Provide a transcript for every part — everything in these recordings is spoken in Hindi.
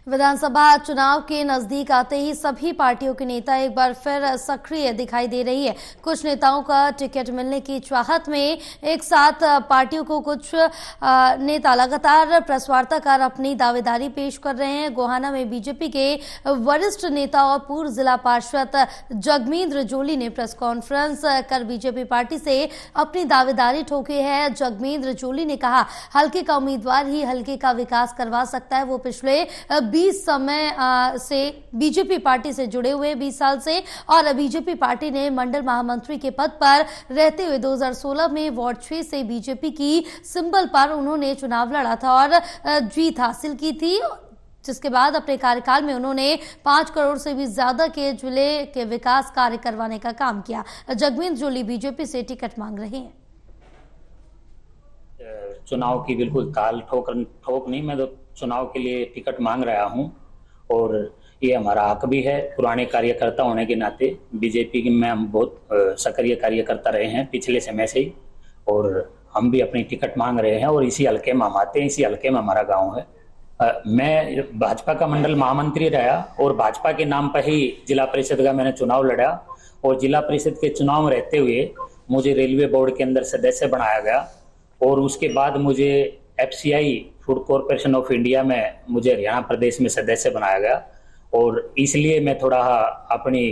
विधानसभा चुनाव के नजदीक आते ही सभी पार्टियों के नेता एक बार फिर सक्रिय दिखाई दे रही है। कुछ नेताओं का टिकट मिलने की चाहत में एक साथ पार्टियों को कुछ नेता लगातार प्रेस वार्ता कर अपनी दावेदारी पेश कर रहे हैं। गोहाना में बीजेपी के वरिष्ठ नेता और पूर्व जिला पार्षद जगमींद्र जोली ने प्रेस कॉन्फ्रेंस कर बीजेपी पार्टी से अपनी दावेदारी ठोकी है। जगमींद्र जोली ने कहा, हल्के का उम्मीदवार ही हल्के का विकास करवा सकता है। वो पिछले 20 समय से बीजेपी पार्टी से जुड़े हुए 20 साल से, और बीजेपी पार्टी ने मंडल महामंत्री के पद पर रहते हुए 2016 में वार्ड 6 से बीजेपी की सिंबल पर उन्होंने चुनाव लड़ा था और जीत हासिल की थी, जिसके बाद अपने कार्यकाल में उन्होंने 5 करोड़ से भी ज्यादा के जिले के विकास कार्य करवाने का काम किया। जगमींद्र जोली बीजेपी से टिकट मांग रहे हैं। चुनाव की बिल्कुल ताल ठोक नहीं, मैं तो चुनाव के लिए टिकट मांग रहा हूं और ये हमारा हक भी है। पुराने कार्यकर्ता होने के नाते बीजेपी में हम बहुत सक्रिय कार्यकर्ता रहे हैं पिछले समय से ही, और हम भी अपनी टिकट मांग रहे हैं और इसी हल्के में हम आते हैं। इसी हल्के में हमारा गांव है। मैं भाजपा का मंडल महामंत्री रहा और भाजपा के नाम पर ही जिला परिषद का मैंने चुनाव लड़ा, और जिला परिषद के चुनाव में रहते हुए मुझे रेलवे बोर्ड के अंदर सदस्य बनाया गया, और उसके बाद मुझे FCI food corporation of India में मुझे हरियाणा प्रदेश में सदस्य बनाया गया। और इसलिए मैं थोड़ा अपनी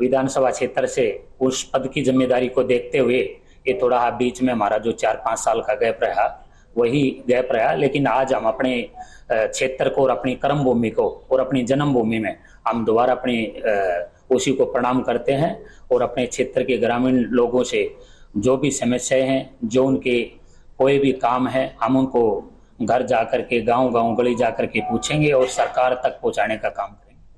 विधानसभा क्षेत्र से उस पद की जिम्मेदारी को देखते हुए ये थोड़ा बीच में हमारा जो 4-5 साल का गैप रहा वही गैप रहा। लेकिन आज हम अपने क्षेत्र को और अपनी कर्म भूमि को और अपनी जन्मभूमि में हम दोबारा अपनी उसी को प्रणाम करते हैं, और अपने क्षेत्र के ग्रामीण लोगों से जो भी समस्याएं हैं, जो उनके कोई भी काम है, हम उनको घर जाकर के गांव-गांव गली जाकर के पूछेंगे और सरकार तक पहुंचाने का काम करेंगे।